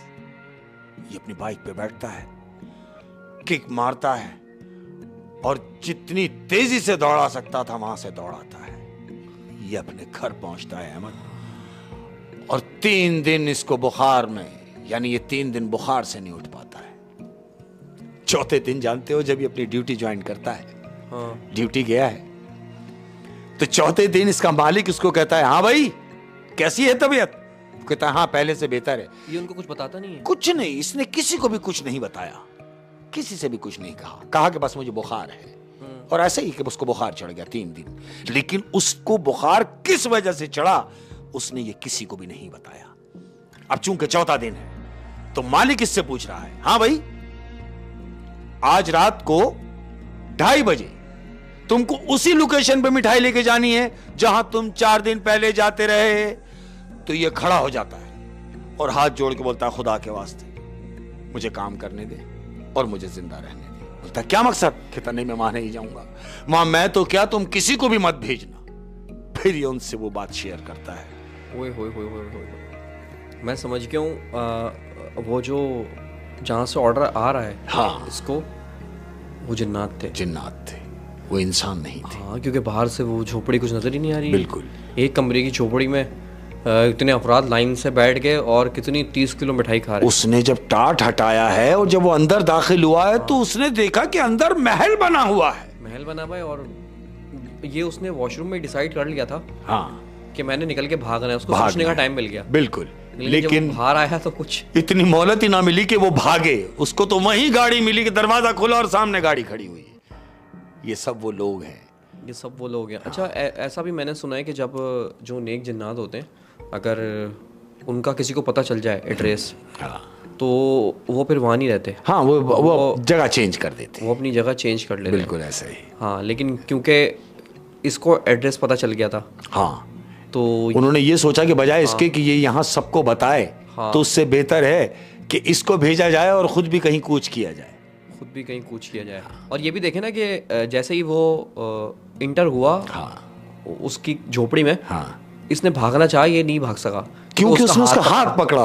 ये अपनी बाइक पे बैठता है, किक मारता है और जितनी तेजी से दौड़ा सकता था वहां से दौड़ाता है। ये अपने घर पहुंचता है अहमद। और 3 दिन इसको बुखार में, यानी ये 3 दिन बुखार से नहीं उठ पाता है। चौथे दिन जानते हो जब ये अपनी ड्यूटी ज्वाइन करता है, हाँ। ड्यूटी गया है तो चौथे दिन इसका मालिक उसको कहता है, हाँ भाई कैसी है तबीयत? कहता है, हाँ पहले से बेहतर है। ये उनको कुछ बताता नहीं है? कुछ नहीं, इसने किसी को भी कुछ नहीं बताया, किसी से भी कुछ नहीं कहा कि बस मुझे बुखार है। और ऐसे ही कि उसको बुखार चढ़ गया 3 दिन। लेकिन उसको बुखार किस वजह से चढ़ा उसने ये किसी को भी नहीं बताया। अब चूंकि चौथा दिन है तो मालिक इससे पूछ रहा है, हाँ भाई आज रात को 2:30 बजे तुमको उसी लोकेशन पे मिठाई लेके जानी है जहां तुम 4 दिन पहले जाते रहे। तो ये खड़ा हो जाता है और हाथ जोड़ के बोलता है, खुदा के वास्ते मुझे काम करने दे और मुझे जिंदा रहने दे। बोलता है, क्या मकसद? कहता, नहीं मैं वहां नहीं जाऊंगा, वहां मैं तो क्या तुम किसी को भी मत भेजना। फिर ये उनसे वो बात शेयर करता है। मैं समझ गया हूँ। वो जो जहाँ से ऑर्डर आ रहा है, हाँ, इसको, वो जिन्नात थे, वो इंसान नहीं थे। हाँ, क्योंकि बाहर से वो झोपड़ी कुछ नजर ही नहीं आ रही। बिल्कुल। एक कमरे की झोपड़ी में इतने अफराद लाइन से बैठ गए और कितनी 30 किलो मिठाई खा रहे। उसने जब टाट हटाया है और जब वो अंदर दाखिल हुआ है, तो उसने देखा कि अंदर महल बना हुआ है। महल बना हुआ है, और ये उसने वॉशरूम में डिसाइड कर लिया था, हाँ, कि मैंने निकल के भागना है। उसको सोचने का टाइम मिल गया। बिल्कुल। लेकिन बाहर आया तो कुछ इतनी मोहलत ही ना मिली कि वो भागे। उसको तो वही गाड़ी मिली कि दरवाजा खुला और सामने गाड़ी खड़ी हुई है। ये सब वो लोग हैं। अच्छा, ऐसा भी मैंने सुना है कि जब जो नेक जिन्नात होते हैं, अगर उनका किसी को पता चल जाए एड्रेस, तो वो फिर वहाँ नहीं रहते। हाँ, वो जगह चेंज कर देते, वो अपनी जगह चेंज कर लेते। बिल्कुल ऐसा ही। हाँ, लेकिन क्योंकि इसको एड्रेस पता चल गया था, हाँ, तो उन्होंने ये सोचा कि बजाय इसके कि ये यहाँ सबको बताए, तो उससे बेहतर है कि इसको भेजा जाए और खुद भी कहीं कूच किया जाए। और ये भी देखे ना कि जैसे ही वो इंटर हुआ, हाँ, उसकी झोपड़ी में, हाँ, इसने भागना चाहा, ये नहीं भाग सका क्योंकि उसने उसका हाथ पकड़ा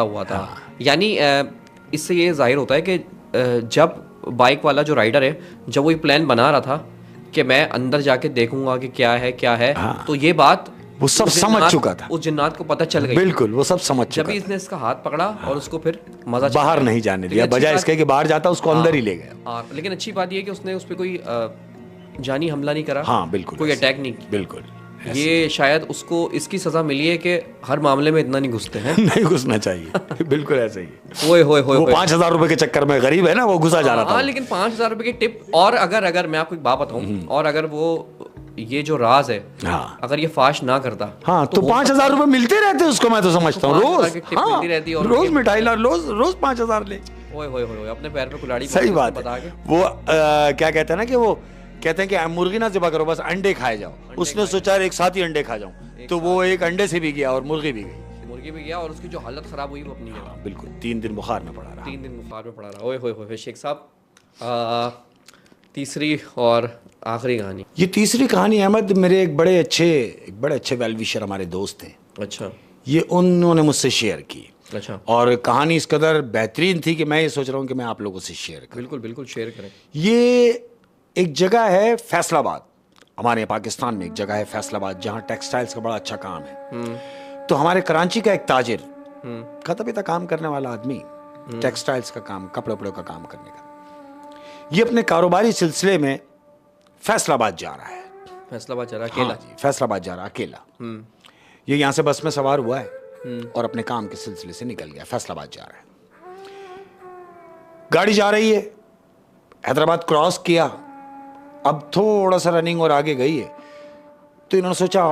हुआ था। हाँ। यानी इससे ये जाहिर होता है कि जब बाइक वाला जो राइडर है, जब वो ये प्लान बना रहा था कि मैं अंदर जाके देखूंगा कि क्या है, हाँ, तो ये बात वो सब समझ चुका था। उस जिन्नात को पता चल गई। बिल्कुल, वो सब समझ चुका। जब इसने इसका हाथ पकड़ा, हाँ, और उसको फिर मजा बाहर नहीं जाने दिया, बजाय इसके कि बाहर जाता उसको अंदर ही ले गया। हाँ, लेकिन अच्छी बात ये है कि उसने उस पर कोई जानी हमला नहीं करा। हाँ, बिल्कुल, कोई अटैक नहीं किया। बिल्कुल। ये शायद उसको इसकी सजा मिली है कि हर मामले में इतना नहीं घुसते हैं। नहीं घुसना चाहिए। बिल्कुल ऐसा ही। वो 5,000 रुपए के चक्कर में गरीब है ना, वो घुसा जा रहा था। हाँ, लेकिन 5,000 रुपए की टिप, और अगर मैं आपको एक बात बताऊं, और अगर वो ये जो राज है, हाँ, अगर ये फाश ना करता, हाँ, तो 5,000 रुपए मिलते रहते उसको। मैं तो समझता हूँ रोज, हाँ, रोज मिठाई ला, रोज 5,000 ले। अपने पैर पे कुल्हाड़ी। सही बात है। वो क्या कहते हैं ना कि वो कहते हैं कि मुर्गी ना ज़िबा करो, बस अंडे खाए जाओ। उसने सोचा एक साथ ही अंडे खा जाऊं, तो वो एक अंडे से भी गया और मुर्गी भी गई। और उसकी जो हालत खराब हुई वो अपनी जगह। बिल्कुल। 3 दिन बुखार में पड़ा रहा। ओए शेख साहब, तीसरी और आखिरी कहानी। ये तीसरी कहानी अहमद, मेरे एक बड़े अच्छे वेल विशर हमारे दोस्त हैं। अच्छा। ये उन्होंने मुझसे शेयर की। अच्छा। और कहानी इस कदर बेहतरीन थी कि मैं ये सोच रहा हूँ कि मैं आप लोगों से शेयर करूँ। बिल्कुल शेयर करें। ये एक जगह है फैसलाबाद, हमारे पाकिस्तान में एक जगह है फैसलाबाद, जहाँ टेक्सटाइल्स का बड़ा अच्छा काम है। तो हमारे कराची का एक ताजिर, खाता पीता काम करने वाला आदमी, टेक्सटाइल्स का काम, कपड़े उपड़े का काम करने का, ये अपने कारोबारी सिलसिले में फैसलाबाद जा रहा है। अकेला? हाँ जी, फैसलाबाद जा रहा अकेला। ये यहाँ से बस में सवार हुआ है और अपने काम के सिलसिले से निकल गया, फैसलाबाद जा रहा है। गाड़ी जा रही है, हैदराबाद क्रॉस किया, अब थोड़ा सा रनिंग और आगे गई है, तो इन्होंने सोचा,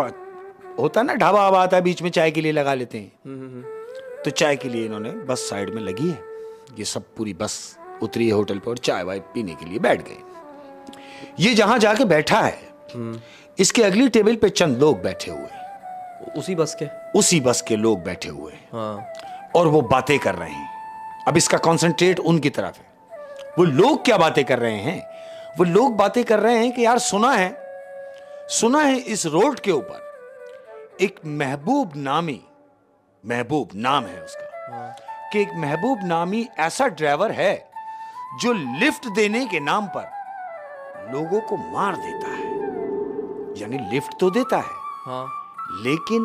होता है ना ढाबा आता है बीच में, चाय के लिए लगा लेते हैं। तो चाय के लिए इन्होंने बस साइड में लगी है, ये सब पूरी बस उतरी है होटल पर और चाय वाय पीने के लिए बैठ गए। ये जहां जाके बैठा है, इसके अगली टेबल पे चंद लोग बैठे हुए हैं, उसी बस के लोग बैठे हुए हैं। हाँ। और वो बातें कर रहे हैं। अब इसका कॉन्सेंट्रेट उनकी तरफ है। वो लोग क्या बातें कर रहे हैं? वो लोग बातें कर रहे हैं कि यार सुना है इस रोड के ऊपर एक महबूब नाम है उसका, हाँ, कि एक महबूब नामी ऐसा ड्राइवर है जो लिफ्ट देने के नाम पर लोगों को मार देता है। यानी लिफ्ट तो देता है, हाँ, लेकिन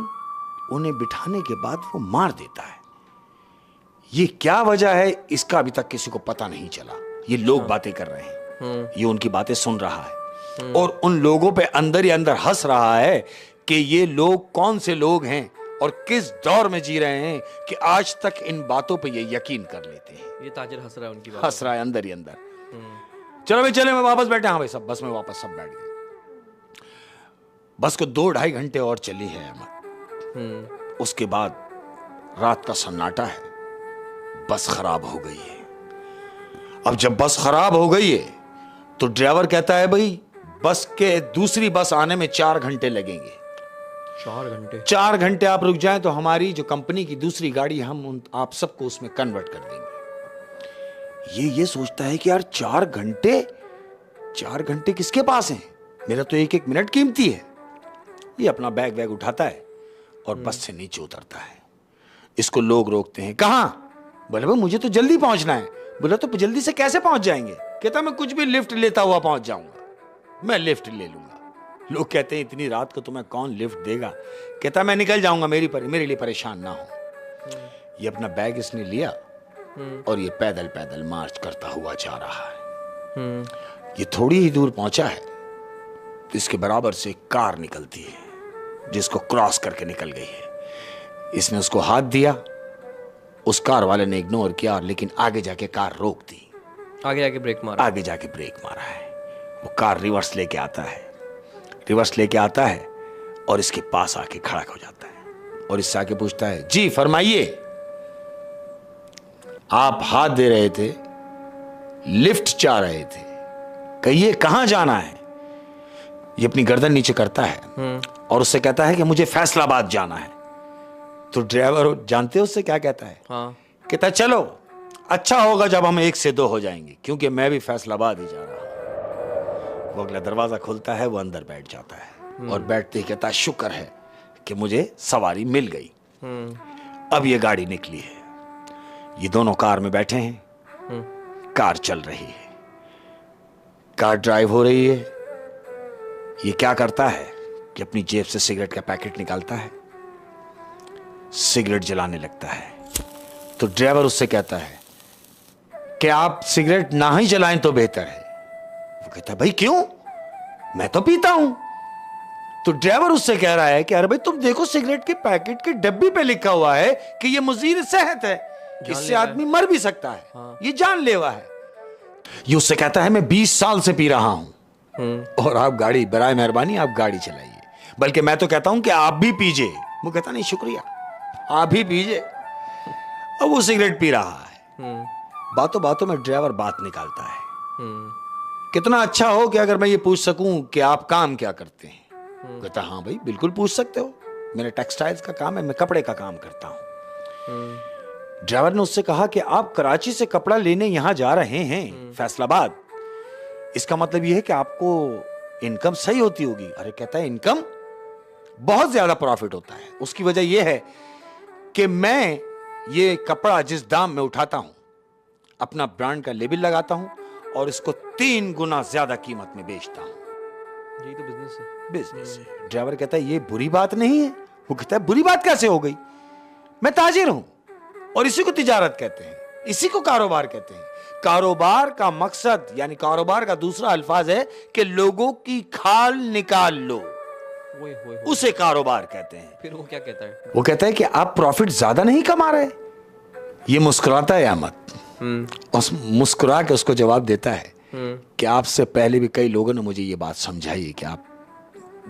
उन्हें बिठाने के बाद वो मार देता है। ये क्या वजह है, इसका अभी तक किसी को पता नहीं चला। ये लोग बातें कर रहे हैं, ये उनकी बातें सुन रहा है और उन लोगों पे अंदर ही अंदर हंस रहा है कि ये लोग कौन से लोग हैं और किस दौर में जी रहे हैं कि आज तक इन बातों पे ये यकीन कर लेते हैं। ये ताजिर हंस रहा है, उनकी हंस रहा है अंदर ही अंदर। चलो भाई चले, मैं वापस बैठे। हाँ भाई, सब बस में वापस सब बैठ गए। बस को 2-2.5 घंटे और चली है अहमद। उसके बाद रात का सन्नाटा है, बस खराब हो गई है। अब जब बस खराब हो गई है तो ड्राइवर कहता है भाई बस के दूसरी बस आने में 4 घंटे लगेंगे। 4 घंटे? 4 घंटे आप रुक जाएं तो हमारी जो कंपनी की दूसरी गाड़ी हम आप सबको उसमें कन्वर्ट कर देंगे। ये सोचता है कि यार 4 घंटे किसके पास हैं? मेरा तो 1-1 मिनट कीमती है। ये अपना बैग वैग उठाता है और बस से नीचे उतरता है। इसको लोग रोकते हैं, कहां? बोले भाई मुझे तो जल्दी पहुंचना है। बोला तो जल्दी से कैसे पहुंच जाएंगे? कहता मैं कुछ भी लिफ्ट लेता हुआ पहुंच जाऊंगा, मैं लिफ्ट ले लूंगा। लोग कहते हैं इतनी रात को तुम्हें कौन लिफ्ट देगा? कहता मैं निकल जाऊंगा, मेरे लिए परेशान ना हो। ये अपना बैग इसने लिया और ये पैदल पैदल मार्च करता हुआ जा रहा है। ये थोड़ी ही दूर पहुंचा है तो इसके बराबर से एक कार निकलती है जिसको क्रॉस करके निकल गई है। इसने उसको हाथ दिया, उस कार वाले ने इग्नोर किया, लेकिन आगे जाके कार रोक दी। आगे जाके ब्रेक मारा है। वो कार रिवर्स लेके आता है और इसके पास आके खड़ा हो जाता है और इससे आके पूछता है, जी फरमाइए, आप हाथ दे रहे थे, लिफ्ट चाह रहे थे, कहिए कहां जाना है? ये अपनी गर्दन नीचे करता है और उससे कहता है कि मुझे फैसलाबाद जाना है। तो ड्राइवर जानते हो उससे क्या कहता है? हाँ। कहता है चलो अच्छा होगा जब हम 1 से 2 हो जाएंगे, क्योंकि मैं भी फैसलाबाद ही जा रहा हूं। वो अगला दरवाजा खुलता है, वो अंदर बैठ जाता है और बैठते ही कहता है शुक्र है कि मुझे सवारी मिल गई। अब ये गाड़ी निकली है, ये दोनों कार में बैठे हैं, कार चल रही है, कार ड्राइव हो रही है। ये क्या करता है कि अपनी जेब से सिगरेट का पैकेट निकालता है, सिगरेट जलाने लगता है। तो ड्राइवर उससे कहता है कि आप सिगरेट ना ही जलाएं तो बेहतर है। वो कहता है भाई क्यों, मैं तो पीता हूं। तो ड्राइवर उससे कह रहा है कि अरे भाई तुम देखो सिगरेट के पैकेट की डब्बी पे लिखा हुआ है कि ये मुजीर सेहत है, इससे आदमी मर भी सकता है। हाँ। ये जानलेवा है। ये उससे कहता है मैं 20 साल से पी रहा हूं और आप गाड़ी, बराए मेहरबानी आप गाड़ी चलाइए, बल्कि मैं तो कहता हूं कि आप भी पीजिए। वो कहता नहीं शुक्रिया, आप भी पीजिए। अब वो सिगरेट पी रहा है। बातों बातों में ड्राइवर बात निकालता है, कितना अच्छा हो कि अगर मैं ये पूछ सकूं कि आप काम क्या करते हैं। कहता हाँ भाई बिल्कुल पूछ सकते हो, मेरा टेक्सटाइल्स का काम है, मैं कपड़े का काम करता हूं। ड्राइवर ने उससे कहा कि आप कराची से कपड़ा लेने यहां जा रहे हैं फैसलाबाद, इसका मतलब यह है कि आपको इनकम सही होती होगी। अरे कहता है इनकम बहुत ज्यादा प्रॉफिट होता है। उसकी वजह यह है कि मैं ये कपड़ा जिस दाम में उठाता हूं, अपना ब्रांड का लेबल लगाता हूं और इसको 3 गुना ज्यादा कीमत में बेचता हूं। यही तो बिजनेस है। ड्राइवर कहता है ये बुरी बात नहीं है। वो कहता है बुरी बात कैसे हो गई, मैं ताजिर हूं और इसी को तिजारत कहते हैं, इसी को कारोबार कहते हैं। कारोबार का मकसद यानी कारोबार का दूसरा अल्फाज है कि लोगों की खाल निकाल लो, उसे कारोबार कहते हैं। फिर वो क्या कहता है? वो कहता है कि आप प्रॉफिट ज्यादा नहीं कमा रहे। ये मुस्कुराता है अहमद और मुस्कुरा के उसको जवाब देता है कि आपसे पहले भी कई लोगों ने मुझे ये बात समझाई है कि आप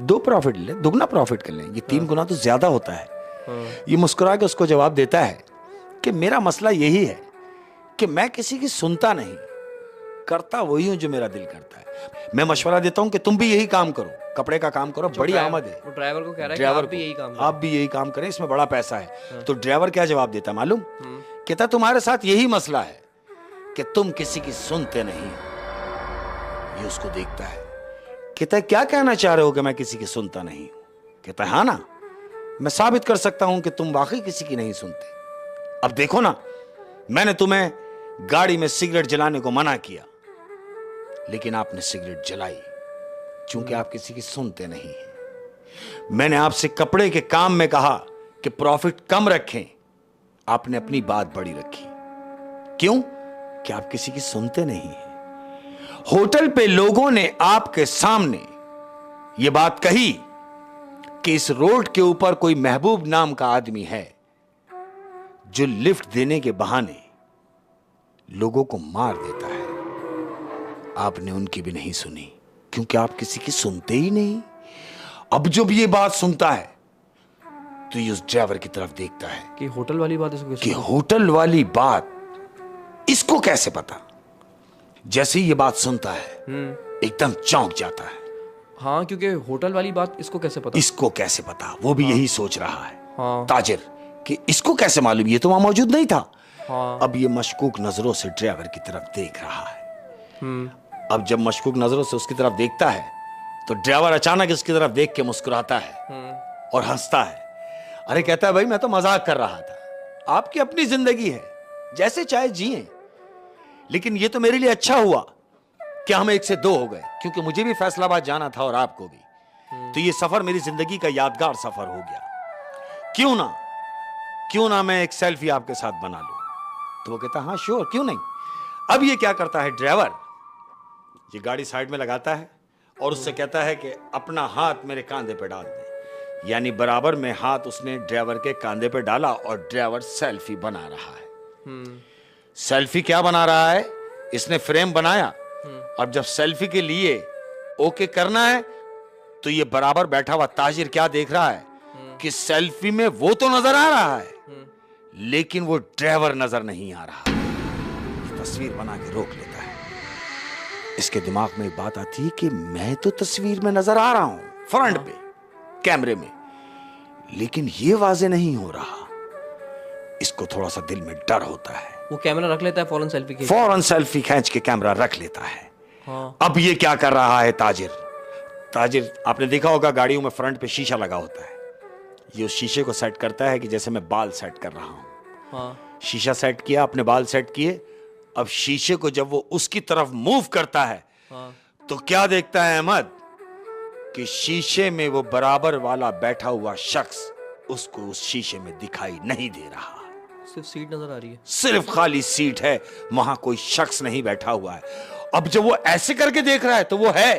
2 प्रॉफिट ले, दुगना प्रॉफिट कर लें, ये 3 गुना तो ज्यादा होता है। ये मुस्कुरा के उसको जवाब देता है कि मेरा मसला यही है कि मैं किसी की सुनता नहीं, करता वही हूं जो मेरा दिल करता है। मैं मशवरा देता हूं कि तुम भी यही काम करो, कपड़े का काम करो, बड़ी आमद है। वो ड्राइवर को कह रहा है कि आप भी यही काम करें, इसमें बड़ा पैसा है। तो ड्राइवर क्या जवाब देता मालूम? कहता तुम्हारे साथ यही मसला है कि तुम किसी की सुनते नहीं। ये उसको देखता है, कहता है क्या कहना चाह रहे हो कि मैं किसी की सुनता नहीं? कहता है हाँ ना, मैं साबित कर सकता हूं कि तुम वाकई किसी की नहीं सुनते। अब देखो ना, मैंने तुम्हें गाड़ी में सिगरेट जलाने को मना किया, लेकिन आपने सिगरेट जलाई क्योंकि आप किसी की सुनते नहीं हैं। मैंने आपसे कपड़े के काम में कहा कि प्रॉफिट कम रखें, आपने अपनी बात बड़ी रखी। क्यों? कि आप किसी की सुनते नहीं हैं। होटल पे लोगों ने आपके सामने यह बात कही कि इस रोड के ऊपर कोई महबूब नाम का आदमी है जो लिफ्ट देने के बहाने लोगों को मार देता है। आपने उनकी भी नहीं सुनी क्योंकि आप किसी की सुनते ही नहीं। अब जब ये बात सुनता है तो ये उस ड्राइवर की तरफ देखता है कि होटल वाली बात इसको कैसे पता। जैसे ही ये बात सुनता है एकदम चौंक जाता है हाँ, क्योंकि होटल वाली बात इसको कैसे पता? इसको कैसे पता, वो भी यही सोच रहा है हाँ। ताजिर कि इसको कैसे मालूम, ये तो वहां मौजूद नहीं था। हाँ। अब ये मशकूक नजरों से ड्राइवर की तरफ देख रहा है। अब जब मशकूक नजरों से उसकी तरफ देखता है तो ड्राइवर अचानक इसकी तरफ देख के मुस्कुराता है और हंसता है। अरे कहता है भाई मैं तो मजाक कर रहा था, आपकी अपनी जिंदगी है, जैसे चाहे जिए, लेकिन ये तो मेरे लिए अच्छा हुआ कि हम 1 से 2 हो गए, क्योंकि मुझे भी फैसलाबाद जाना था और आपको भी। तो ये सफर मेरी जिंदगी का यादगार सफर हो गया। क्यों ना मैं एक सेल्फी आपके साथ बना लूं। तो वो कहता हाँ श्योर, क्यों नहीं। अब ये क्या करता है ड्राइवर, ये गाड़ी साइड में लगाता है और उससे कहता है कि अपना हाथ मेरे कांधे पे डाल दे। यानी बराबर में हाथ उसने ड्राइवर के कांधे पे डाला और ड्राइवर सेल्फी बना रहा है। सेल्फी क्या बना रहा है, इसने फ्रेम बनाया। अब जब सेल्फी के लिए ओके करना है तो ये बराबर बैठा हुआ ताजिर क्या देख रहा है कि सेल्फी में वो तो नजर आ रहा है लेकिन वो ड्राइवर नजर नहीं आ रहा। ये तस्वीर बना के रोक लेता है। इसके दिमाग में एक बात आती है कि मैं तो तस्वीर में नजर आ रहा हूं फ्रंट पे कैमरे में, लेकिन ये वाजे नहीं हो रहा। इसको थोड़ा सा दिल में डर होता है। वो कैमरा रख लेता है, फौरन सेल्फी खींच के कैमरा रख लेता है। हाँ। अब ये क्या कर रहा है ताजिर आपने देखा होगा गाड़ियों में फ्रंट पे शीशा लगा होता है। ये उस शीशे को सेट करता है कि जैसे मैं बाल सेट कर रहा हूं। हाँ। शीशा सेट किया, अपने बाल सेट किए। अब शीशे को जब वो उसकी तरफ मूव करता है तो क्या देखता है अहमद कि शीशे में वो बराबर वाला बैठा हुआ शख्स उसको उस शीशे में दिखाई नहीं दे रहा। सिर्फ सीट नजर आ रही है, सिर्फ खाली सीट है, वहां कोई शख्स नहीं बैठा हुआ है। अब जब वो ऐसे करके देख रहा है तो वो है,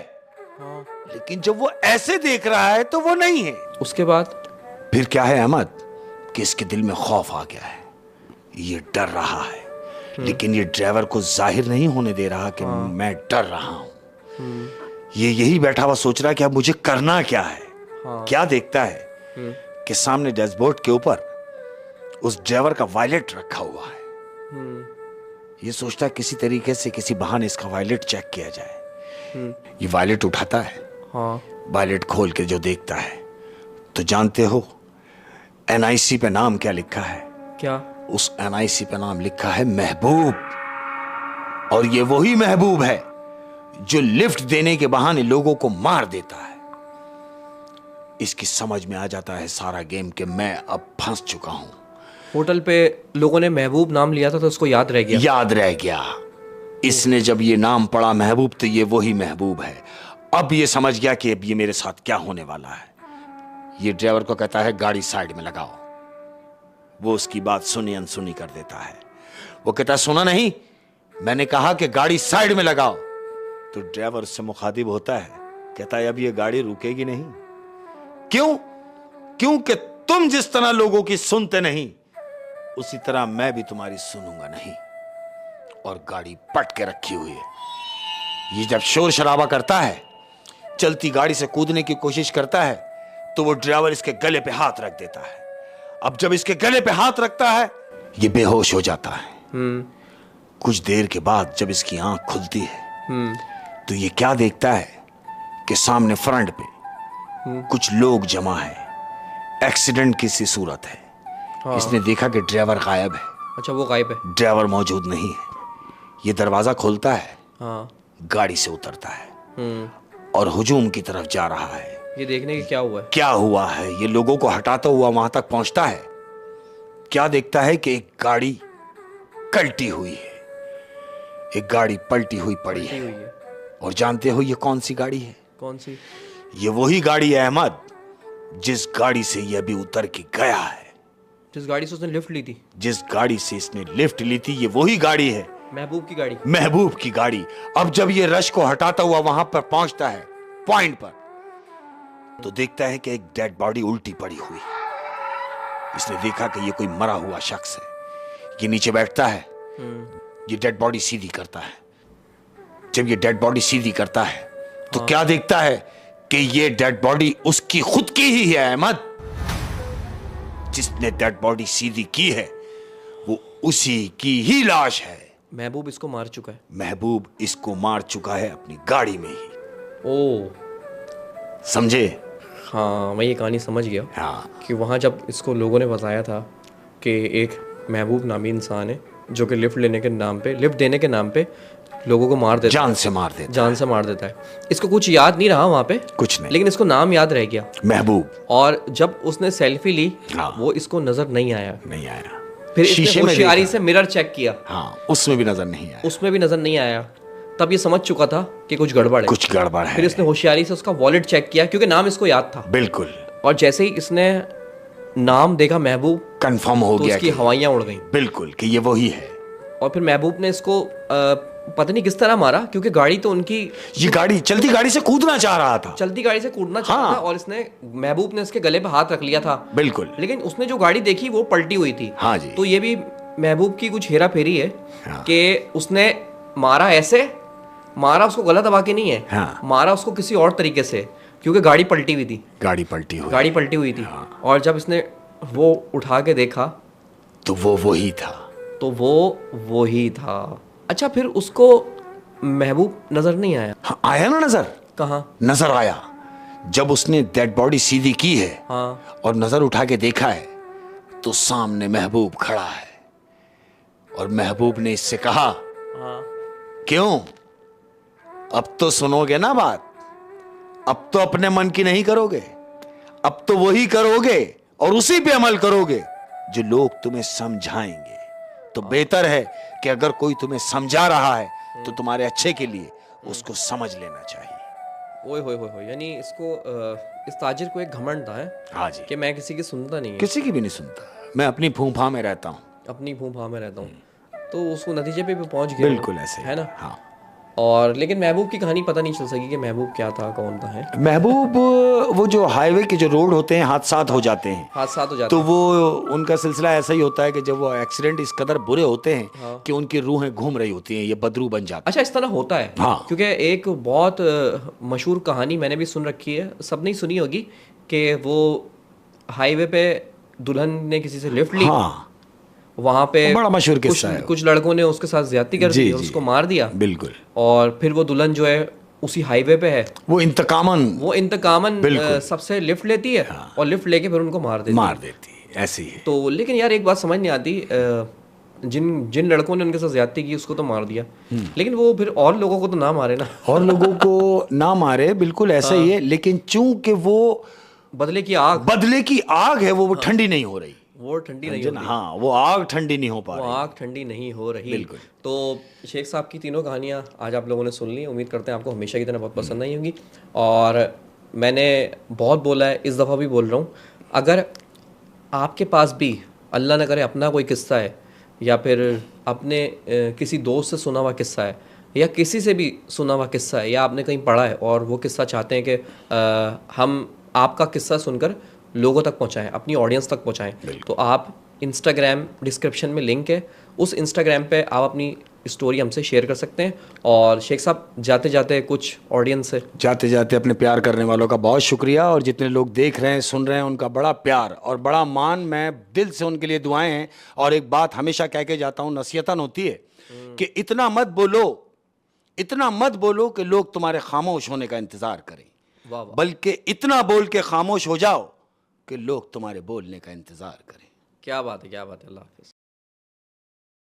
लेकिन जब वो ऐसे देख रहा है तो वो नहीं है। उसके बाद फिर क्या है अहमद कि इसके दिल में खौफ आ गया है। ये डर रहा है लेकिन ये ड्राइवर को जाहिर नहीं होने दे रहा कि मैं डर रहा हूं। ये यही बैठा हुआ सोच रहा है कि अब मुझे करना क्या है। क्या देखता है कि सामने डैशबोर्ड के ऊपर उस ड्राइवर का वॉलेट रखा हुआ है। ये सोचता है किसी तरीके से, किसी बहाने इसका वॉलेट चेक किया जाए। ये वॉलेट उठाता है। वॉलेट खोल के जो देखता है तो जानते हो एनआईसी पे नाम क्या लिखा है? क्या? उस एनआईसी पे नाम लिखा है महबूब। और ये वही महबूब है जो लिफ्ट देने के बहाने लोगों को मार देता है। इसकी समझ में आ जाता है सारा गेम कि मैं अब फंस चुका हूं। होटल पे लोगों ने महबूब नाम लिया था तो उसको याद रह गया। इसने जब ये नाम पढ़ा महबूब तो ये वही महबूब है। अब ये समझ गया कि अब ये मेरे साथ क्या होने वाला है। ये ड्राइवर को कहता है गाड़ी साइड में लगाओ। वो उसकी बात सुनी अनसुनी कर देता है। वो कहता है सुना नहीं, मैंने कहा कि गाड़ी साइड में लगाओ। तो ड्राइवर उससे मुखातिब होता है, कहता है अब ये गाड़ी रुकेगी नहीं। क्योंकि तुम जिस तरह लोगों की सुनते नहीं उसी तरह मैं भी तुम्हारी सुनूंगा नहीं। और गाड़ी पट के रखी हुई है। ये जब शोर शराबा करता है, चलती गाड़ी से कूदने की कोशिश करता है तो वो ड्राइवर इसके गले पे हाथ रख देता है। अब जब इसके गले पे हाथ रखता है ये बेहोश हो जाता है। कुछ देर के बाद जब इसकी आंख खुलती है तो ये क्या देखता है कि सामने फ्रंट पे कुछ लोग जमा है। एक्सीडेंट की सी सूरत है। इसने देखा कि ड्राइवर गायब है। अच्छा, वो गायब है, ड्राइवर मौजूद नहीं है। ये दरवाजा खोलता है, गाड़ी से उतरता है और हुजूम की तरफ जा रहा है। ये देखने की क्या हुआ है। ये लोगों को हटाता हुआ वहां तक पहुंचता है। क्या देखता है कि एक गाड़ी कल्टी हुई है। एक गाड़ी पलटी हुई पड़ी है। और जानते हो ये कौन सी गाड़ी है? कौन सी? ये वही गाड़ी है अहमद जिस गाड़ी से ये अभी उतर के गया है। जिस गाड़ी से उसने लिफ्ट ली थी? जिस गाड़ी से इसने लिफ्ट ली थी ये वही गाड़ी है। महबूब की गाड़ी। अब जब ये रश को हटाता हुआ वहां पर पहुंचता है पॉइंट पर तो देखता है कि एक डेड बॉडी उल्टी पड़ी हुई है। इसने देखा कि ये कोई मरा हुआ शख्स है। ये नीचे बैठता है। ये डेड बॉडी सीधी करता है। जब ये डेड बॉडी सीधी करता है तो क्या देखता है कि ये डेड बॉडी उसकी खुद की ही है अहमद। जिसने डेड बॉडी सीधी की है वो उसी की ही लाश है। महबूब इसको मार चुका है। महबूब इसको मार चुका है अपनी गाड़ी में ही। समझे? हाँ, मैं ये कहानी समझ गया। हाँ, कि वहाँ जब इसको लोगों ने बताया था कि एक महबूब नामी इंसान है जो कि लिफ्ट देने के नाम पे लोगों को मार देता जान है, जान से मार देता है। इसको कुछ याद नहीं रहा वहाँ पे, कुछ नहीं, लेकिन इसको नाम याद रह गया, महबूब। और जब उसने सेल्फी ली, हाँ, वो इसको नजर नहीं आया। फिर इसने होशियारी से मिरर चेक किया, हाँ, उसमें भी नजर नहीं आया। तब ये समझ चुका था कि कुछ गड़बड़ है। फिर इसने होशियारी से उसका वॉलेट चेक किया, क्योंकि नाम इसको याद था। बिल्कुल। और जैसे ही इसने नाम देखा महबूब, कंफर्म हो गया, उसकी हवाइयां उड़ गईं। बिल्कुल कि ये वही है। और फिर महबूब ने इसको पता नहीं किस तरह मारा, क्योंकि गाड़ी तो उनकी, ये चलती गाड़ी से कूदना चाह रहा था, हाँ। और इसने, महबूब ने इसके गले पे हाथ रख लिया था। बिल्कुल। लेकिन उसने जो गाड़ी देखी वो पलटी हुई थी। हाँ जी। तो ये भी महबूब की कुछ हेरा फेरी है, हाँ। कि उसने मारा उसको गला दबा के नहीं है, हाँ। मारा उसको किसी और तरीके से, क्योंकि गाड़ी पलटी हुई थी। गाड़ी पलटी हुई थी, हाँ। और जब इसने वो उठा के देखा तो वो वही था। अच्छा, फिर उसको महबूब नजर नहीं आया? हाँ, आया ना नजर। कहाँ नजर आया? जब उसने डेड बॉडी सीधी की है, हाँ। और नजर उठा के देखा है, तो सामने महबूब खड़ा है, और महबूब ने इससे कहा, हाँ। क्यों, अब तो सुनोगे ना बात? अब तो अपने मन की नहीं करोगे, अब तो वही करोगे और उसी पे अमल करोगे जो लोग तुम्हें समझाएंगे। तो बेहतर है कि अगर कोई तुम्हें समझा रहा है तो तुम्हारे अच्छे के लिए उसको समझ लेना चाहिए। ओए होए होए, यानी इसको इस ताजिर को एक घमंड था है? हाँ जी, कि मैं किसी की सुनता नहीं है, किसी की भी नहीं सुनता, मैं अपनी फूंफा में रहता हूँ, तो उसको नतीजे पे भी पहुंच गया। बिल्कुल ऐसे है ना, हाँ। और लेकिन महबूब की कहानी पता नहीं चल सकी कि महबूब क्या था, कौन था है महबूब। वो जो हाईवे के जो रोड होते हैं, हादसात हो जाते हैं, तो वो उनका सिलसिला ऐसा ही होता है कि जब वो एक्सीडेंट इस कदर बुरे होते हैं, हाँ। कि उनकी रूहें घूम रही होती हैं, ये बदरू बन जाते हैं। अच्छा, इस तरह होता है, हाँ। क्योंकि एक बहुत मशहूर कहानी मैंने भी सुन रखी है, सबने सुनी होगी, कि वो हाईवे पे दुल्हन ने किसी से लिफ्ट ली, हाँ। वहां पे बड़ा मशहूर किस्सा है, कुछ लड़कों ने उसके साथ ज्यादती कर दी और उसको मार दिया। बिल्कुल। और फिर वो दुल्हन जो है उसी हाईवे पे है, वो इंतकामन सबसे लिफ्ट लेती है, हाँ। और लिफ्ट लेके फिर उनको मार देती है। ऐसी है। तो लेकिन यार एक बात समझ नहीं आती, जिन लड़कों ने उनके साथ ज्यादती की उसको तो मार दिया, लेकिन वो फिर और लोगों को तो ना मारे ना, और लोगों को ना मारे, बिल्कुल ऐसा ही है। लेकिन चूंकि वो बदले की आग है, वो ठंडी नहीं हो रही, वो ठंडी नहीं हो रही, हाँ, वो आग ठंडी नहीं हो रही, बिल्कुल। तो शेख साहब की तीनों कहानियाँ आज आप लोगों ने सुन ली, उम्मीद करते हैं आपको हमेशा की तरह बहुत पसंद आई होंगी। और मैंने बहुत बोला है, इस दफ़ा भी बोल रहा हूँ, अगर आपके पास भी अल्लाह न करे अपना कोई किस्सा है, या फिर अपने किसी दोस्त से सुना हुआ किस्सा है, या किसी से भी सुना हुआ किस्सा है, या आपने कहीं पढ़ा है और वो किस्सा चाहते हैं कि हम आपका किस्सा सुनकर लोगों तक पहुंचाएं, अपनी ऑडियंस तक पहुंचाएं, तो आप इंस्टाग्राम डिस्क्रिप्शन में लिंक है, उस इंस्टाग्राम पे आप अपनी स्टोरी हमसे शेयर कर सकते हैं। और शेख साहब जाते जाते कुछ ऑडियंस से अपने प्यार करने वालों का बहुत शुक्रिया, और जितने लोग देख रहे हैं, सुन रहे हैं, उनका बड़ा प्यार और बड़ा मान, मैं दिल से उनके लिए दुआएं हैं। और एक बात हमेशा कह के जाता हूँ, नसीहतन होती है कि इतना मत बोलो कि लोग तुम्हारे खामोश होने का इंतजार करें, बल्कि इतना बोल के खामोश हो जाओ कि लोग तुम्हारे बोलने का इंतजार करें। क्या बात है, अल्लाह हाफिज़।